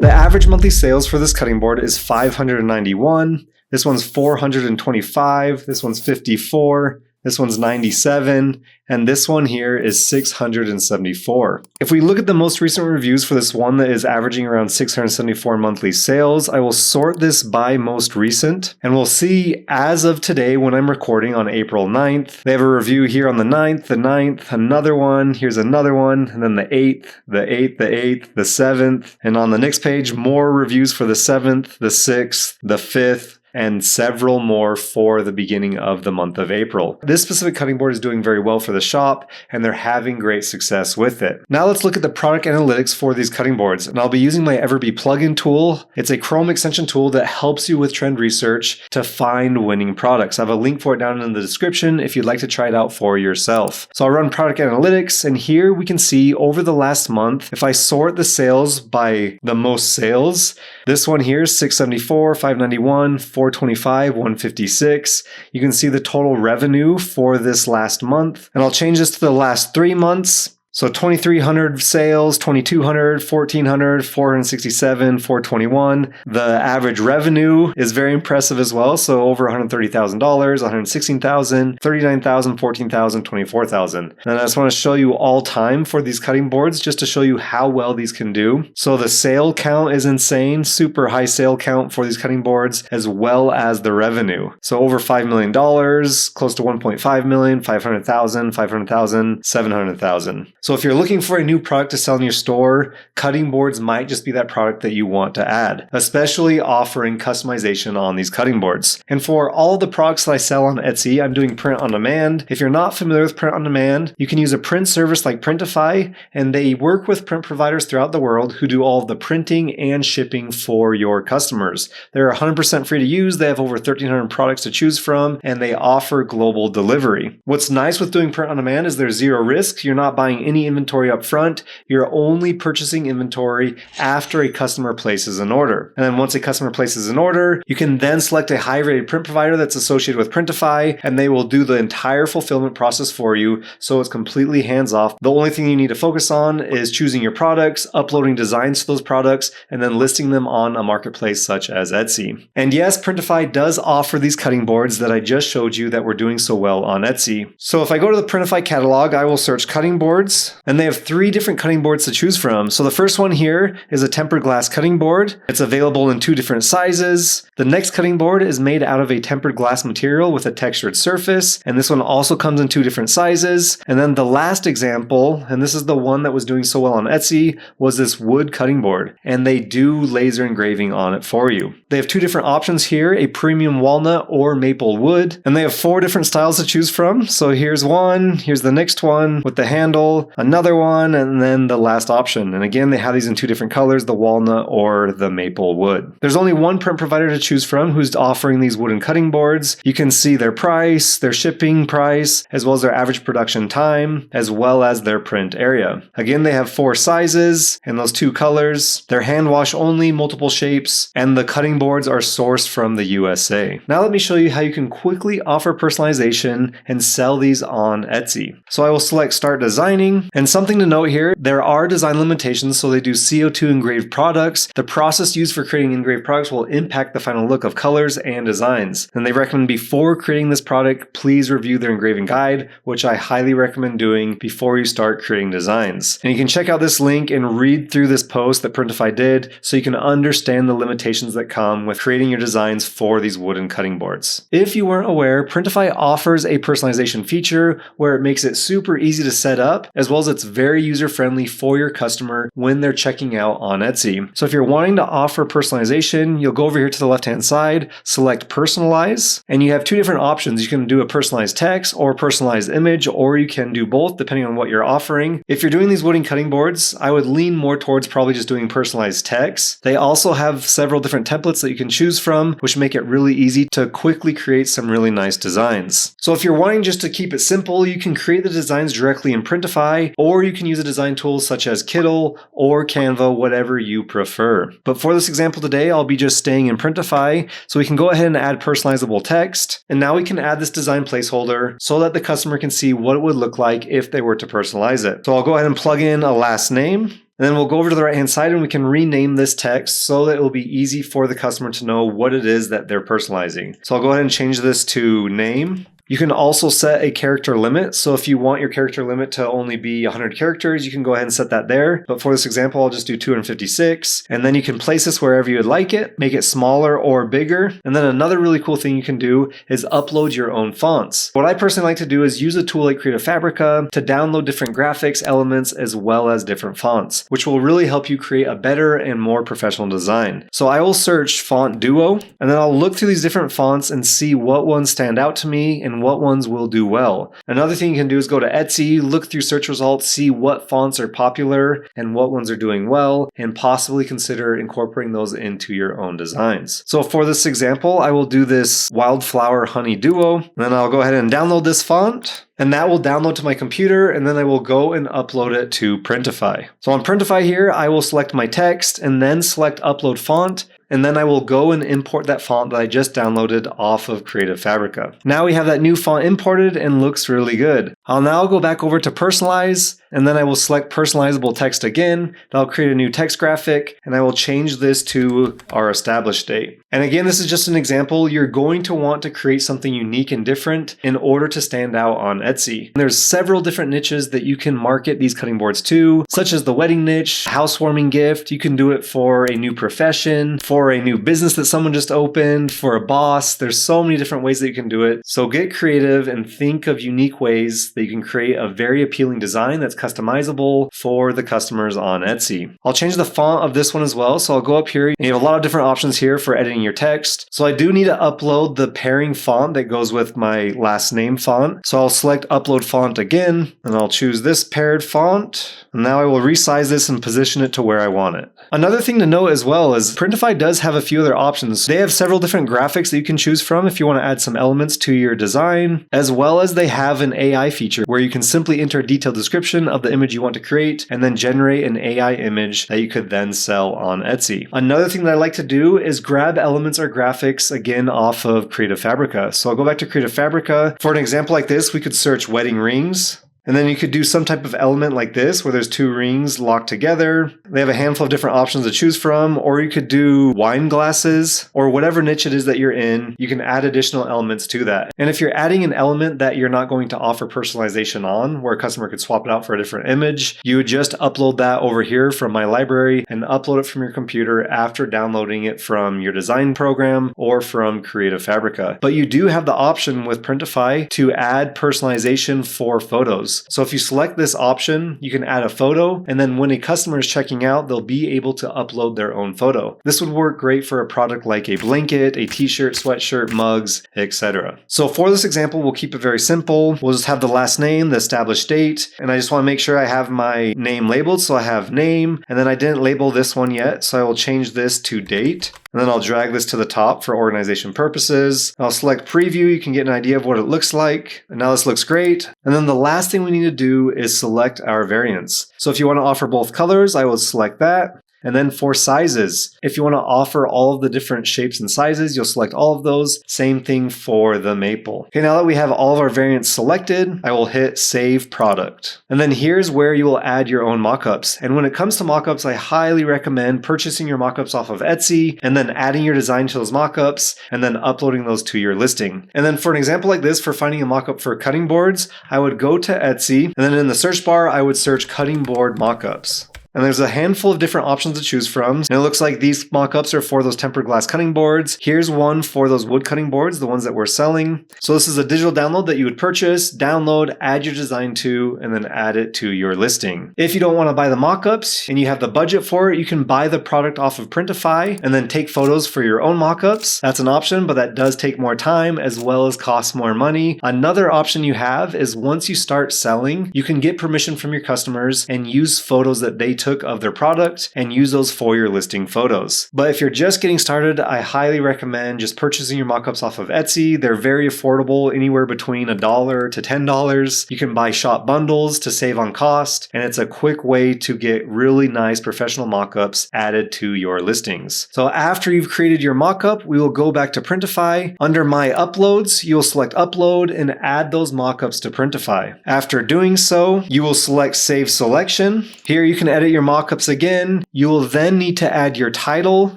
The average monthly sales for this cutting board is 591. This one's 425. This one's 54. This one's 97, and this one here is 674. If we look at the most recent reviews for this one that is averaging around 674 monthly sales, I will sort this by most recent, and we'll see as of today when I'm recording on April 9th, they have a review here on the 9th, another one, here's another one, and then the 8th, the 8th, the 8th, the 7th, and on the next page, more reviews for the 7th, the 6th, the 5th, and several more for the beginning of the month of April. This specific cutting board is doing very well for the shop, and they're having great success with it. Now let's look at the product analytics for these cutting boards, and I'll be using my EverBee plugin tool. It's a Chrome extension tool that helps you with trend research to find winning products. I have a link for it down in the description if you'd like to try it out for yourself. So I'll run product analytics, and here we can see over the last month, if I sort the sales by the most sales, this one here is 674, 591, 425, 156. You can see the total revenue for this last month. And I'll change this to the last 3 months. So 2,300 sales, 2,200, 1,400, 467, 421. The average revenue is very impressive as well. So over $130,000, $116,000, $39,000, $14,000, $24,000. And I just want to show you all time for these cutting boards just to show you how well these can do. So the sale count is insane, super high sale count for these cutting boards, as well as the revenue. So over $5 million, close to 1.5 million, 500,000, 500,000, 700,000. So if you're looking for a new product to sell in your store, cutting boards might just be that product that you want to add, especially offering customization on these cutting boards. And for all of the products that I sell on Etsy, I'm doing print on demand. If you're not familiar with print on demand, you can use a print service like Printify, and they work with print providers throughout the world who do all of the printing and shipping for your customers. They're 100% free to use. They have over 1,300 products to choose from, and they offer global delivery. What's nice with doing print on demand is there's zero risk. You're not buying any inventory up front. You're only purchasing inventory after a customer places an order. And then once a customer places an order, you can then select a high-rated print provider that's associated with Printify, and they will do the entire fulfillment process for you, so it's completely hands-off. The only thing you need to focus on is choosing your products, uploading designs to those products, and then listing them on a marketplace such as Etsy. And yes, Printify does offer these cutting boards that I just showed you that were doing so well on Etsy. So if I go to the Printify catalog, I will search cutting boards, and they have 3 different cutting boards to choose from. So the first one here is a tempered glass cutting board. It's available in 2 different sizes. The next cutting board is made out of a tempered glass material with a textured surface, and this one also comes in 2 different sizes. And then the last example, and this is the one that was doing so well on Etsy, was this wood cutting board, and they do laser engraving on it for you. They have 2 different options here, a premium walnut or maple wood, and they have 4 different styles to choose from. So here's one, here's the next one with the handle, another one, and then the last option. And again, they have these in 2 different colors, the walnut or the maple wood. There's only one print provider to choose from who's offering these wooden cutting boards. You can see their price, their shipping price, as well as their average production time, as well as their print area. Again, they have 4 sizes and those 2 colors. They're hand wash only, multiple shapes, and the cutting boards are sourced from the USA. Now let me show you how you can quickly offer personalization and sell these on Etsy. So I will select Start Designing, and something to note here, there are design limitations, so they do CO2 engraved products. The process used for creating engraved products will impact the final look of colors and designs. And they recommend before creating this product, please review their engraving guide, which I highly recommend doing before you start creating designs. And you can check out this link and read through this post that Printify did so you can understand the limitations that come with creating your designs for these wooden cutting boards. If you weren't aware, Printify offers a personalization feature where it makes it super easy to set up, as well as it's very user-friendly for your customer when they're checking out on Etsy. So if you're wanting to offer personalization, you'll go over here to the left-hand side, select Personalize, and you have 2 different options. You can do a personalized text or personalized image, or you can do both depending on what you're offering. If you're doing these wooden cutting boards, I would lean more towards probably just doing personalized text. They also have several different templates that you can choose from, which make it really easy to quickly create some really nice designs. So if you're wanting just to keep it simple, you can create the designs directly in Printify, or you can use a design tool such as Kittl or Canva, whatever you prefer. But for this example today, I'll be just staying in Printify, so we can go ahead and add personalizable text. And now we can add this design placeholder so that the customer can see what it would look like if they were to personalize it. So I'll go ahead and plug in a last name. And then we'll go over to the right-hand side and we can rename this text so that it will be easy for the customer to know what it is that they're personalizing. So I'll go ahead and change this to name. You can also set a character limit. So if you want your character limit to only be 100 characters, you can go ahead and set that there. But for this example, I'll just do 256. And then you can place this wherever you would like it, make it smaller or bigger. And then another really cool thing you can do is upload your own fonts. What I personally like to do is use a tool like Fabrica to download different graphics, elements, as well as different fonts, which will really help you create a better and more professional design. So I will search font duo, and then I'll look through these different fonts and see what ones stand out to me and what ones will do well. Another thing you can do is go to Etsy, look through search results, see what fonts are popular and what ones are doing well, and possibly consider incorporating those into your own designs. So for this example, I will do this Wildflower Honey Duo, and then I'll go ahead and download this font. And that will download to my computer, and then I will go and upload it to Printify. So on Printify here, I will select my text and then select Upload Font, and then I will go and import that font that I just downloaded off of Fabrica. Now we have that new font imported and looks really good. I'll now go back over to Personalize, and then I will select Personalizable Text again. I'll create a new text graphic, and I will change this to our established date. And again, this is just an example. You're going to want to create something unique and different in order to stand out on Etsy. And there's several different niches that you can market these cutting boards to, such as the wedding niche, housewarming gift. You can do it for a new profession, for a new business that someone just opened, for a boss. There's so many different ways that you can do it. So get creative and think of unique ways that you can create a very appealing design that's customizable for the customers on Etsy. I'll change the font of this one as well. So I'll go up here and you have a lot of different options here for editing your text. So I do need to upload the pairing font that goes with my last name font. So I'll select upload font again, and I'll choose this paired font. And now I will resize this and position it to where I want it. Another thing to note as well is Printify does have a few other options. They have several different graphics that you can choose from if you want to add some elements to your design, as well as they have an AI feature where you can simply enter a detailed description of the image you want to create and then generate an AI image that you could then sell on Etsy. Another thing that I like to do is grab elements or graphics again off of Fabrica. So I'll go back to Fabrica. For an example like this, we could search wedding rings. And then you could do some type of element like this where there's two rings locked together. They have a handful of different options to choose from, or you could do wine glasses or whatever niche it is that you're in. You can add additional elements to that. And if you're adding an element that you're not going to offer personalization on, where a customer could swap it out for a different image, you would just upload that over here from my library and upload it from your computer after downloading it from your design program or from Fabrica. But you do have the option with Printify to add personalization for photos. So if you select this option, you can add a photo, and then when a customer is checking out, they'll be able to upload their own photo. This would work great for a product like a blanket, a t-shirt, sweatshirt, mugs, etc. So for this example, we'll keep it very simple. We'll just have the last name, the established date, and I just want to make sure I have my name labeled. So I have name, and then I didn't label this one yet, so I will change this to date. And then I'll drag this to the top for organization purposes. I'll select preview. You can get an idea of what it looks like. And now this looks great. And then the last thing we need to do is select our variants. So if you want to offer both colors, I will select that. And then for sizes, if you want to offer all of the different shapes and sizes, you'll select all of those. Same thing for the maple. Okay, now that we have all of our variants selected, I will hit Save Product. And then here's where you will add your own mockups. And when it comes to mockups, I highly recommend purchasing your mockups off of Etsy and then adding your design to those mockups and then uploading those to your listing. And then for an example like this, for finding a mockup for cutting boards, I would go to Etsy and then in the search bar, I would search cutting board mockups. And there's a handful of different options to choose from. And it looks like these mockups are for those tempered glass cutting boards. Here's one for those wood cutting boards, the ones that we're selling. So this is a digital download that you would purchase, download, add your design to, and then add it to your listing. If you don't want to buy the mockups and you have the budget for it, you can buy the product off of Printify and then take photos for your own mockups. That's an option, but that does take more time as well as cost more money. Another option you have is once you start selling, you can get permission from your customers and use photos that they took of their product and use those for your listing photos. But if you're just getting started, I highly recommend just purchasing your mockups off of Etsy. They're very affordable, anywhere between $1 to $10. You can buy shop bundles to save on cost, and it's a quick way to get really nice professional mockups added to your listings. So after you've created your mockup, we will go back to Printify. Under My Uploads, you'll select Upload and add those mockups to Printify. After doing so, you will select Save Selection. Here you can edit your your mockups again, you will then need to add your title,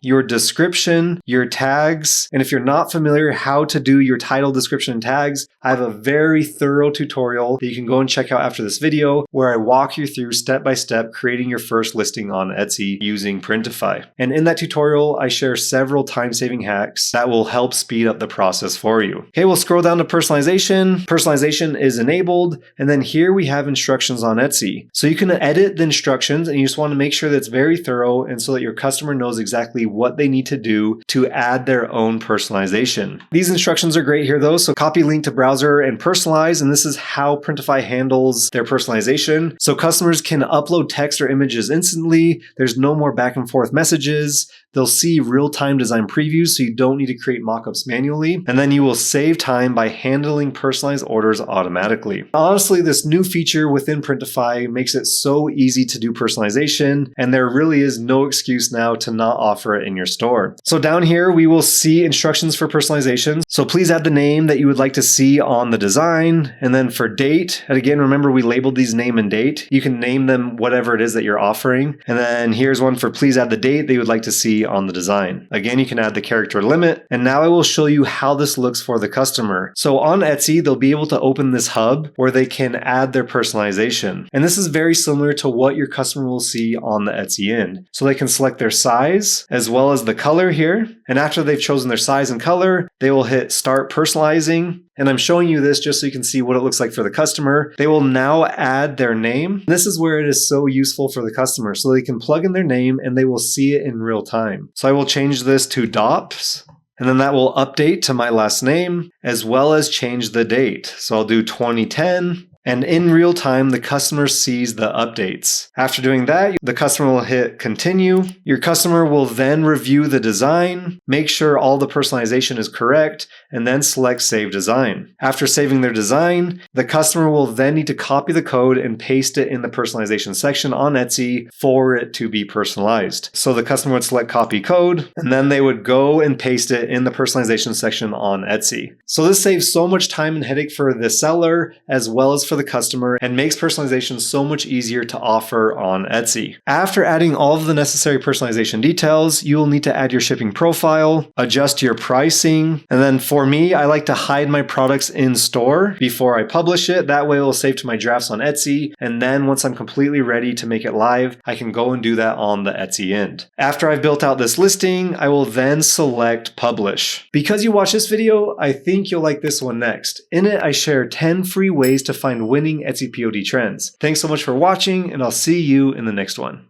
your description, your tags. And if you're not familiar how to do your title, description, and tags, I have a very thorough tutorial that you can go and check out after this video where I walk you through step by step creating your first listing on Etsy using Printify. And in that tutorial, I share several time-saving hacks that will help speed up the process for you. Okay, we'll scroll down to personalization. Personalization is enabled. And then here we have instructions on Etsy. So you can edit the instructions and you just want to make sure that it's very thorough and so that your customer knows exactly what they need to do to add their own personalization. These instructions are great here though. So copy link to browser and personalize. And this is how Printify handles their personalization. So customers can upload text or images instantly. There's no more back and forth messages. They'll see real-time design previews, so you don't need to create mockups manually. And then you will save time by handling personalized orders automatically. Honestly, this new feature within Printify makes it so easy to do personalization, and there really is no excuse now to not offer it in your store. So down here, we will see instructions for personalization. So please add the name that you would like to see on the design. And then for date, and again, remember we labeled these name and date. You can name them whatever it is that you're offering. And then here's one for please add the date that you would like to see on the design. Again, you can add the character limit. And now I will show you how this looks for the customer. So on Etsy, they'll be able to open this hub where they can add their personalization. And this is very similar to what your customer will see on the Etsy end. So they can select their size as well as the color here. And after they've chosen their size and color, they will hit start personalizing. And I'm showing you this just so you can see what it looks like for the customer. They will now add their name. This is where it is so useful for the customer. So they can plug in their name and they will see it in real time. So I will change this to DOPS. And then that will update to my last name as well as change the date. So I'll do 2010. And in real time, the customer sees the updates. After doing that, the customer will hit continue. Your customer will then review the design, make sure all the personalization is correct, and then select save design. After saving their design, the customer will then need to copy the code and paste it in the personalization section on Etsy for it to be personalized. So the customer would select copy code, and then they would go and paste it in the personalization section on Etsy. So this saves so much time and headache for the seller as well as for the customer and makes personalization so much easier to offer on Etsy. After adding all of the necessary personalization details, you will need to add your shipping profile, adjust your pricing, and then for me, I like to hide my products in store before I publish it. That way it will save to my drafts on Etsy, and then once I'm completely ready to make it live, I can go and do that on the Etsy end. After I've built out this listing, I will then select publish. Because you watched this video, I think you'll like this one next. In it, I share 10 free ways to find winning Etsy POD trends. Thanks so much for watching, and I'll see you in the next one.